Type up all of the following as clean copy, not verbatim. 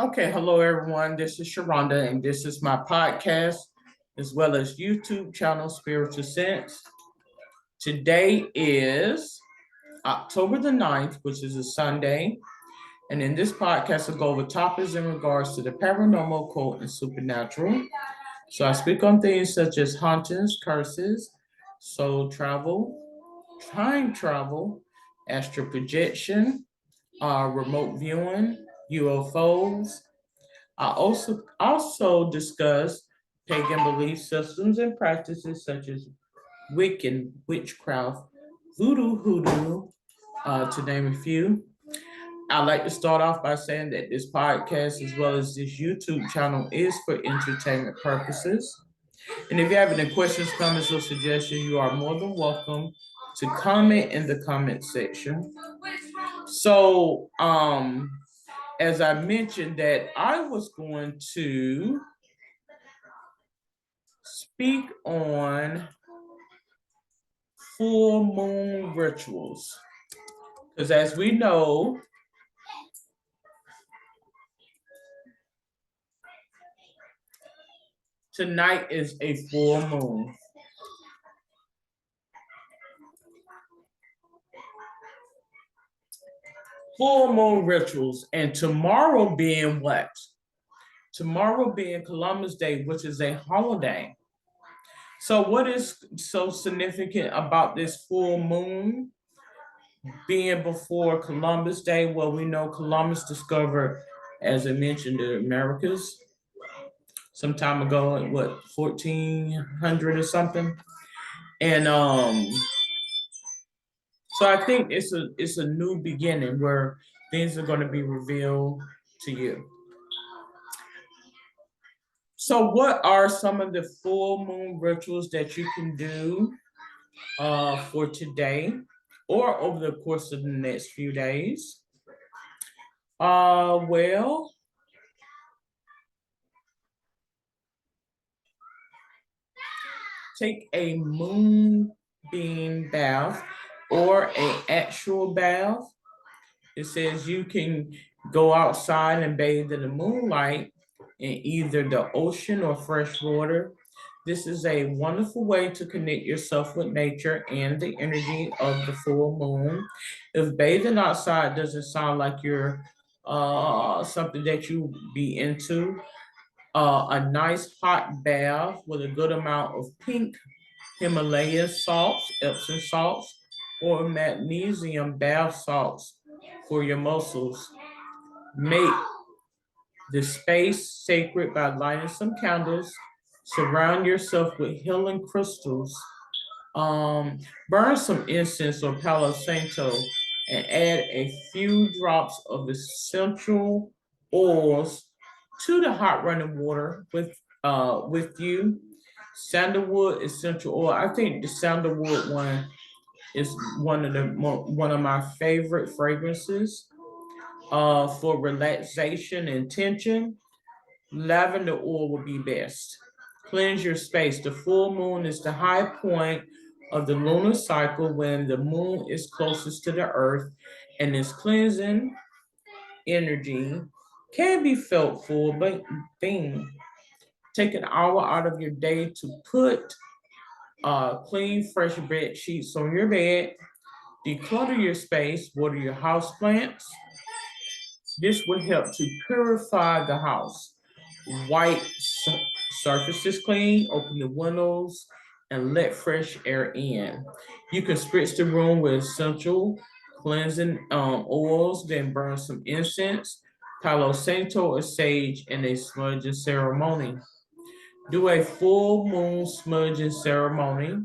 Okay, hello everyone. This is Sharonda, and this is my podcast as well as YouTube channel, Spiritual Sense. Today is October the 9th, which is a Sunday. And in this podcast, I'll go over topics in regards to the paranormal, occult, and supernatural. So I speak on things such as hauntings, curses, soul travel, time travel, astral projection, remote viewing, UFOs. I also discuss pagan belief systems and practices such as Wiccan, witchcraft, voodoo, hoodoo, to name a few. I'd like to start off by saying that this podcast, as well as this YouTube channel, is for entertainment purposes. And if you have any questions, comments, or suggestions, you are more than welcome to comment in the comment section. So, as I mentioned, that I was going to speak on full moon rituals. Because as we know, tonight is a full moon. Full moon rituals, and tomorrow being what? Tomorrow being Columbus Day, which is a holiday. So, what is so significant about this full moon being before Columbus Day? Well, we know Columbus discovered, as I mentioned, the Americas some time ago, in what, 1400 or something. And so I think it's a new beginning where things are going to be revealed to you. So, what are some of the full moon rituals that you can do for today or over the course of the next few days? Well, take a moonbeam bath or an actual bath. It says you can go outside and bathe in the moonlight in either the ocean or fresh water. This is a wonderful way to connect yourself with nature and the energy of the full moon. If bathing outside doesn't sound like you're something that you be into, a nice hot bath with a good amount of pink Himalayan salts, Epsom salts, or magnesium bath salts for your muscles. Make the space sacred by lighting some candles. Surround yourself with healing crystals. Burn some incense or Palo Santo and add a few drops of essential oils to the hot running water with you. Sandalwood essential oil. I think the sandalwood one is one of my favorite fragrances. For relaxation and tension, lavender oil would be best. Cleanse your space. The full moon is the high point of the lunar cycle when the moon is closest to the earth, and its cleansing energy can be felt full being. Take an hour out of your day to put clean, fresh bed sheets on your bed. Declutter your space. Water your house plants. This will help to purify the house. Wipe surfaces clean, open the windows, and let fresh air in. You can spritz the room with essential cleansing oils, then burn some incense, Palo Santo or sage, and a smudging ceremony. Do a full moon smudging ceremony.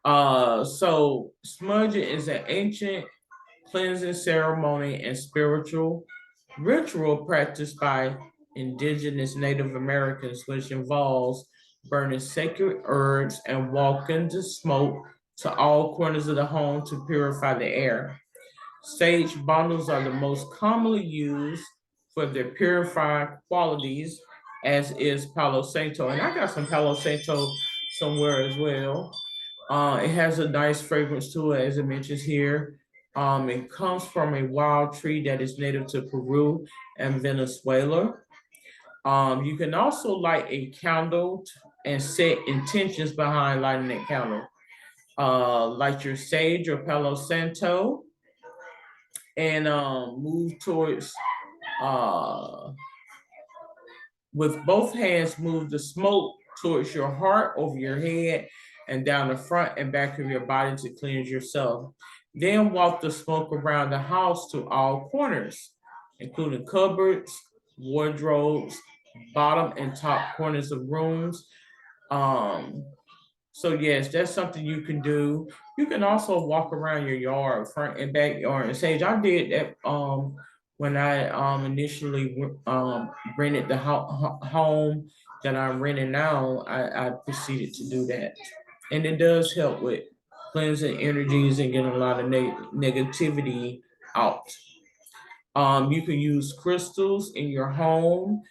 So smudging is an ancient cleansing ceremony and spiritual ritual practiced by indigenous Native Americans, which involves burning sacred herbs and walking the smoke to all corners of the home to purify the air. Sage bundles are the most commonly used for their purifying qualities, as is Palo Santo. And I got some Palo Santo somewhere as well. It has a nice fragrance to it, as it mentions here. It comes from a wild tree that is native to Peru and Venezuela. You can also light a candle and set intentions behind lighting that candle. Light your sage or Palo Santo and move towards, with both hands, move the smoke towards your heart, over your head, and down the front and back of your body to cleanse yourself. Then walk the smoke around the house to all corners, including cupboards, wardrobes, bottom and top corners of rooms. So yes, that's something you can do. You can also walk around your yard, front and backyard, and sage. I did that when I initially rented the home that I'm renting now. I proceeded to do that, and it does help with cleansing energies and getting a lot of negativity out. You can use crystals in your home.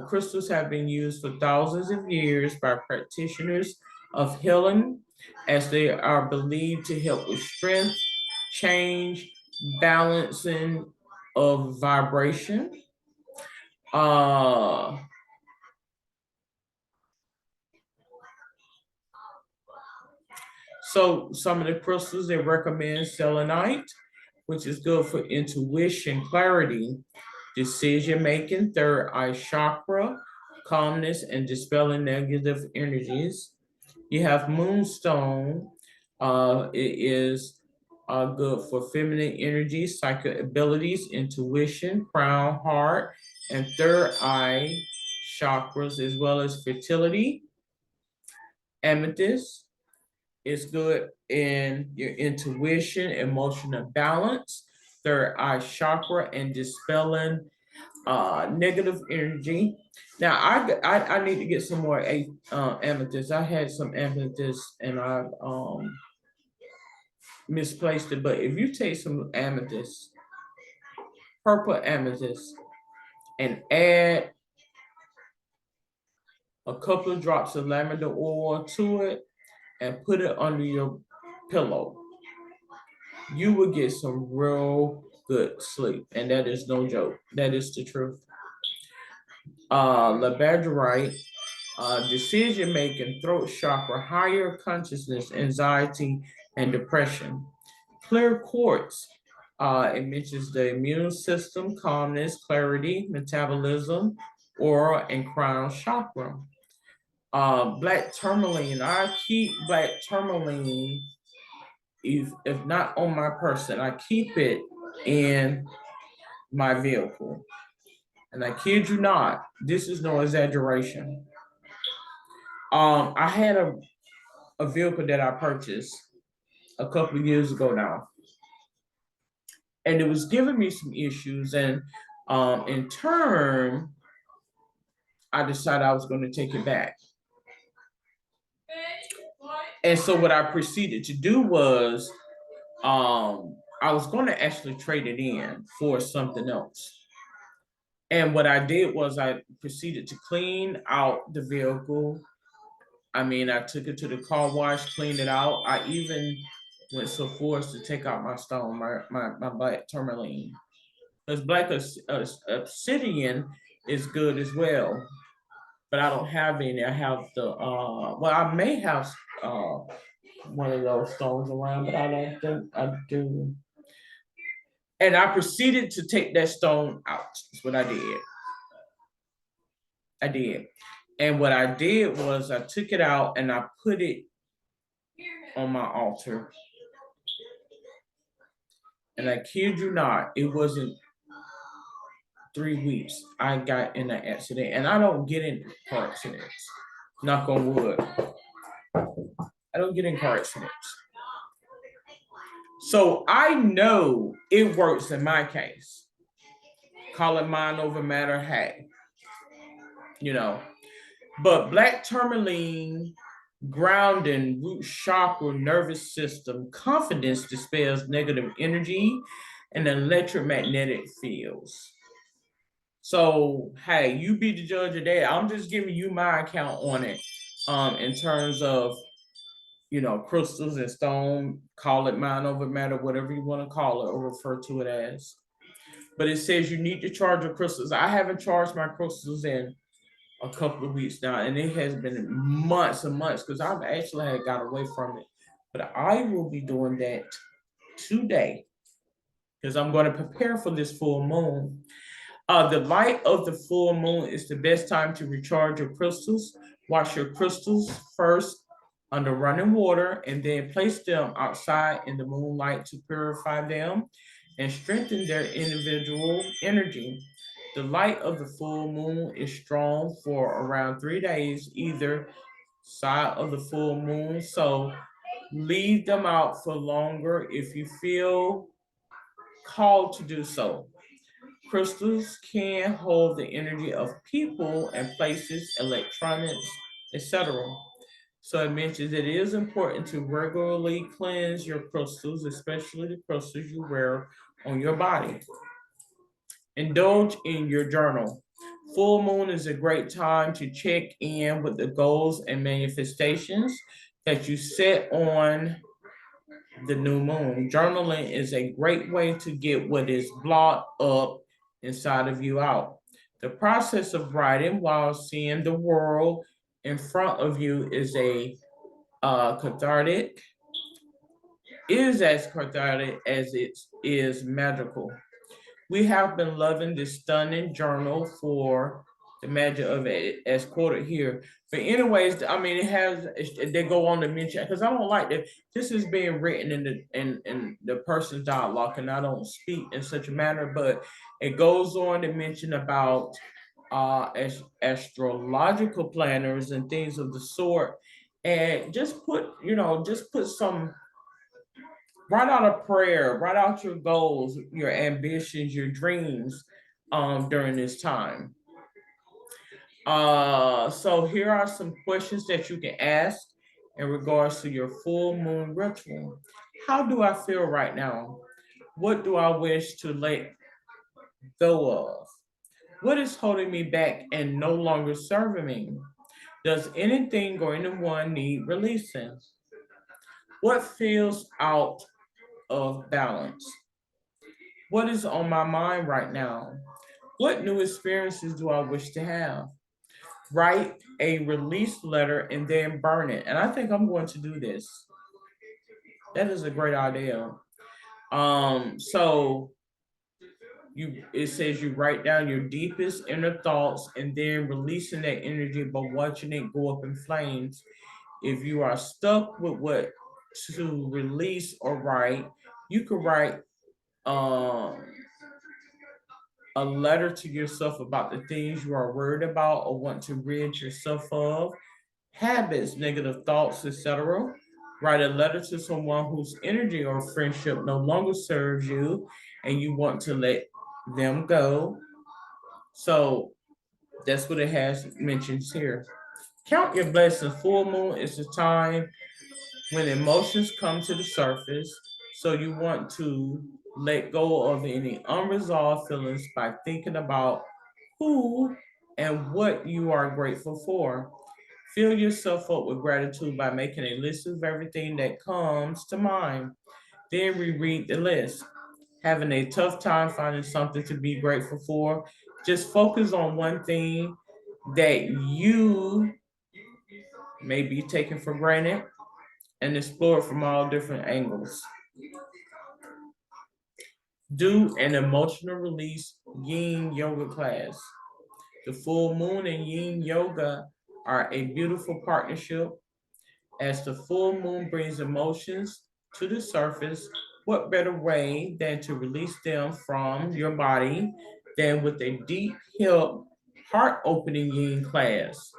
Crystals have been used for thousands of years by practitioners of healing, as they are believed to help with strength, change, balancing of vibration. Uh, so some of the crystals they recommend: selenite, which is good for intuition, clarity, decision making, third eye chakra, calmness, and dispelling negative energies. You have moonstone. It is good for feminine energy, psychic abilities, intuition, crown, heart, and third eye chakras, as well as fertility. Amethyst is good in your intuition, emotional balance, third eye chakra, and dispelling negative energy. Now I need to get some more amethyst. I had some amethyst and I misplaced it. But if you take some amethyst, purple amethyst, and add a couple of drops of lavender oil to it and put it under your pillow, you will get some real good sleep. And that is no joke. That is the truth. Labradorite, decision making, throat chakra, higher consciousness, anxiety, and depression. Clear quartz, it mentions the immune system, calmness, clarity, metabolism, aura, and crown chakra. Black tourmaline, I keep black tourmaline, if not on my person, I keep it in my vehicle. And I kid you not, this is no exaggeration. I had a vehicle that I purchased a couple of years ago now, and it was giving me some issues. And in turn, I decided I was going to take it back. And so what I proceeded to do was, I was going to actually trade it in for something else. And what I did was I proceeded to clean out the vehicle. I mean, I took it to the car wash, cleaned it out. I even went so far as to take out my stone, my black tourmaline. Because black obsidian is good as well, but I don't have any. I have the well, I may have one of those stones around, but I don't think I do. And I proceeded to take that stone out. That's what I did. I did. And what I did was I took it out and I put it on my altar. And I kid you not, it wasn't 3 weeks. I got in an accident, and I don't get in car accidents. Knock on wood. I don't get in car accidents. So I know it works in my case. Call it mind over matter, hey. You know, but black tourmaline, grounding, root chakra, nervous system, confidence dispels negative energy and electromagnetic fields. So, hey, you be the judge of that. I'm just giving you my account on it, in terms of, crystals and stone, call it mind over matter, whatever you want to call it or refer to it as. but it says you need to charge your crystals. I haven't charged my crystals in a couple of weeks now, and it has been months and months because I've actually had got away from it. But I will be doing that today because I'm going to prepare for this full moon. The light of the full moon is the best time to recharge your crystals. Wash your crystals first under running water and then place them outside in the moonlight to purify them and strengthen their individual energy. The light of the full moon is strong for around 3 days, either side of the full moon. So leave them out for longer if you feel called to do so. Crystals can hold the energy of people and places, electronics, etc. So it mentions it is important to regularly cleanse your crystals, especially the crystals you wear on your body. Indulge in your journal. Full moon is a great time to check in with the goals and manifestations that you set on the new moon. Journaling is a great way to get what is blocked up inside of you out. The process of writing while seeing the world in front of you cathartic, is as cathartic as it is magical. We have been loving this stunning journal for the magic of it, as quoted here. But anyways, I mean, they go on to mention because I don't like that this is being written in the person's dialogue, and I don't speak in such a manner. But it goes on to mention about astrological planners and things of the sort, and just put some, write out a prayer, write out your goals, your ambitions, your dreams during this time. So here are some questions that you can ask in regards to your full moon ritual. How do I feel right now? What do I wish to let go of? What is holding me back and no longer serving me? Does anything or anyone need releasing? What feels out of balance? What is on my mind right now? What new experiences do I wish to have? Write a release letter and then burn it. And I think I'm going to do this. That is a great idea. So it says you write down your deepest inner thoughts and then releasing that energy by watching it go up in flames. If you are stuck with what to release or write, you could write um a letter to yourself about the things you are worried about or want to rid yourself of, habits, negative thoughts, etc. Write a letter to someone whose energy or friendship no longer serves you and you want to let them go. So that's what it has mentions here. Count your blessings. Full moon is the time when emotions come to the surface. So you want to let go of any unresolved feelings by thinking about who and what you are grateful for. Fill yourself up with gratitude by making a list of everything that comes to mind. Then reread the list. Having a tough time finding something to be grateful for, just focus on one thing that you may be taking for granted and explore it from all different angles. Do an emotional release yin yoga class. The full moon and yin yoga are a beautiful partnership. As the full moon brings emotions to the surface, what better way than to release them from your body than with a deep, hip, heart opening yin class?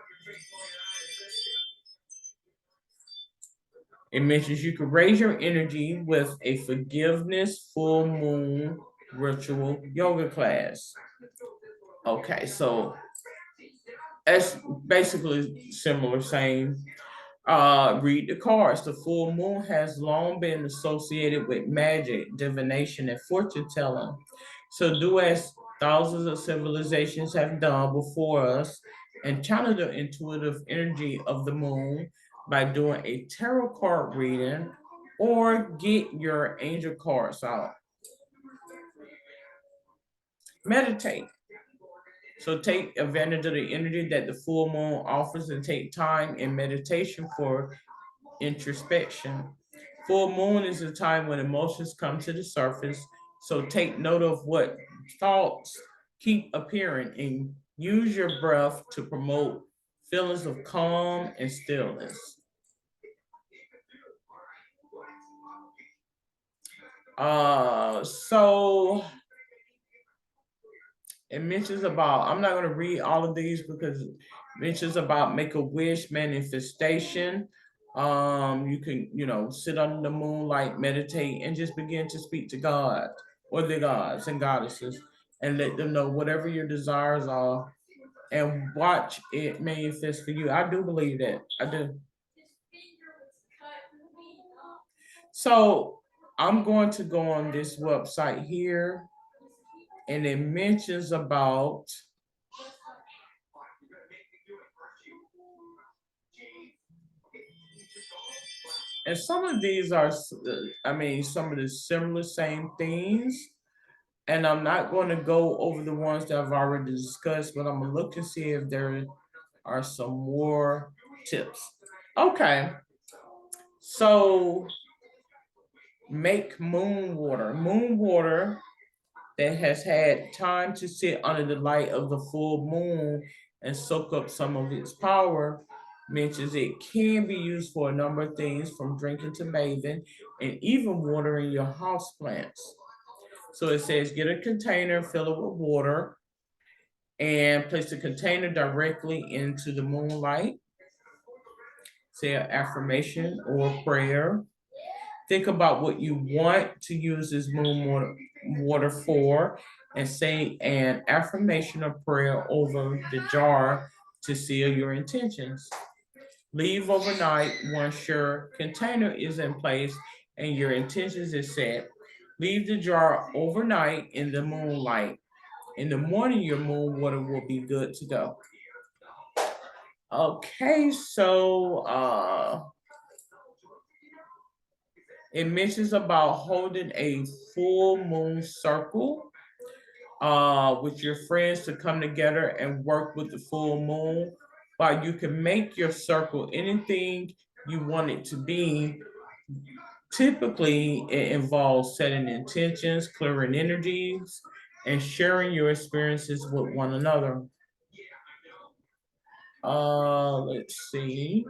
It mentions you can raise your energy with a forgiveness full moon ritual yoga class. Okay, so that's basically similar, same. Read the cards. The full moon has long been associated with magic, divination, and fortune telling. So do as thousands of civilizations have done before us and channel the intuitive energy of the moon by doing a tarot card reading or get your angel cards out. meditate. So take advantage of the energy that the full moon offers and take time in meditation for introspection. Full moon is a time when emotions come to the surface. So take note of what thoughts keep appearing and use your breath to promote feelings of calm and stillness. So it mentions about, I'm not going to read all of these because it mentions about make a wish manifestation. You can, sit under the moonlight, meditate, and just begin to speak to God or the gods and goddesses and let them know whatever your desires are and watch it manifest for you. I do believe that. I do. So I'm going to go on this website here and it mentions about and some of these are, some of the similar same things. And I'm not going to go over the ones that I've already discussed, but I'm going to look and see if there are some more tips. Okay. So make moon water. Moon water that has had time to sit under the light of the full moon and soak up some of its power mentions it can be used for a number of things from drinking to bathing and even watering your house plants. So it says get a container, fill it with water, and place the container directly into the moonlight. Say an affirmation or prayer. Think about what you want to use this water for and say an affirmation or prayer over the jar to seal your intentions. Leave overnight once your container is in place and your intentions is set. Leave the jar overnight in the moonlight. In the morning, your moon water will be good to go. Okay, so it mentions about holding a full moon circle with your friends to come together and work with the full moon. While you can make your circle anything you want it to be, typically it involves setting intentions, clearing energies, and sharing your experiences with one another. Let's see.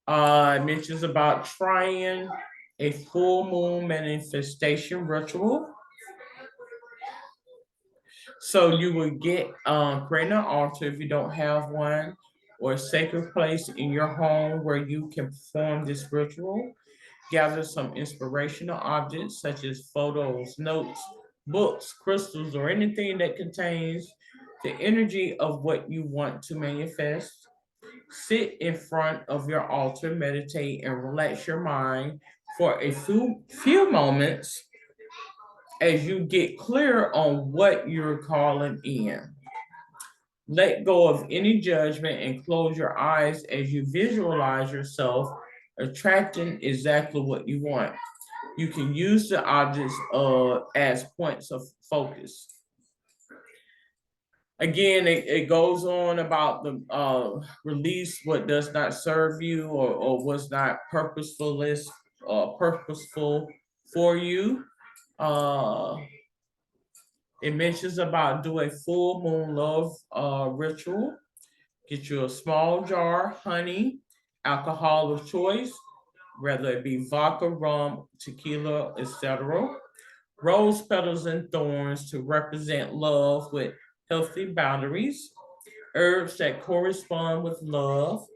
It mentions about trying a full moon manifestation ritual. So you would get create an altar if you don't have one, or a sacred place in your home where you can perform this ritual. Gather some inspirational objects such as photos, notes, books, crystals, or anything that contains the energy of what you want to manifest. Sit in front of your altar, meditate, and relax your mind for a few moments as you get clear on what you're calling in. Let go of any judgment and close your eyes as you visualize yourself attracting exactly what you want. You can use the objects as points of focus. Again, it goes on about the release what does not serve you or was not purposeful for you. Uh, it mentions about do a full moon love ritual. Get you a small jar, honey, alcohol of choice, whether it be vodka, rum, tequila, etc. Rose petals and thorns to represent love with healthy boundaries. Herbs that correspond with love,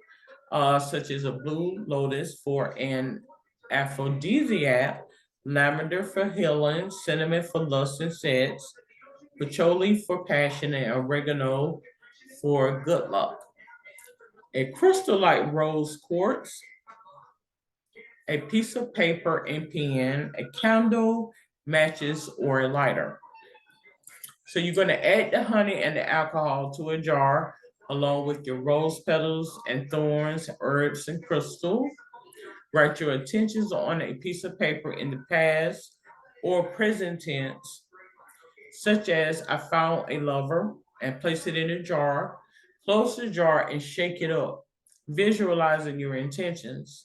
such as a blue lotus for an aphrodisiac, lavender for healing, cinnamon for lust and sex, patchouli for passion, and oregano for good luck. A crystal like rose quartz, a piece of paper and pen, a candle, matches, or a lighter. So you're going to add the honey and the alcohol to a jar along with your rose petals and thorns, herbs, and crystal. Write your intentions on a piece of paper in the past, or present tense, such as I found a lover and place it in a jar, close the jar and shake it up, visualizing your intentions.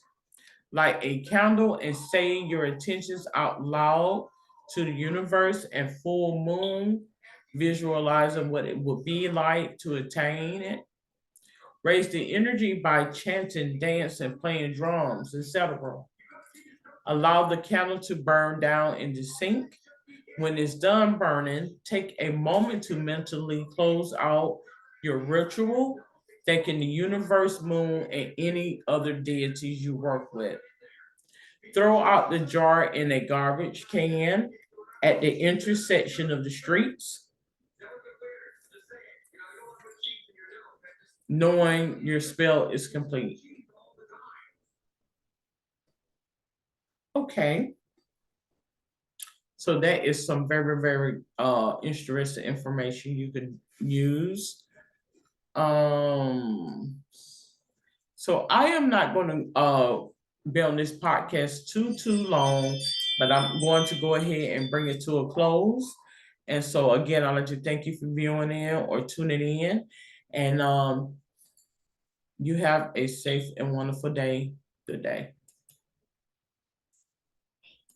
Light a candle and say your intentions out loud to the universe and full moon, visualizing what it would be like to attain it. Raise the energy by chanting, dancing, playing drums, etc. Allow the candle to burn down in the sink. When it's done burning, take a moment to mentally close out your ritual, thanking the universe, moon, and any other deities you work with. Throw out the jar in a garbage can at the intersection of the streets, knowing your spell is complete. Okay. So that is some very, very interesting information you can use. So I am not going to be on this podcast too long, but I'm going to go ahead and bring it to a close. And so again, I'd like to thank you for viewing in or tuning in. And you have a safe and wonderful day. Good day.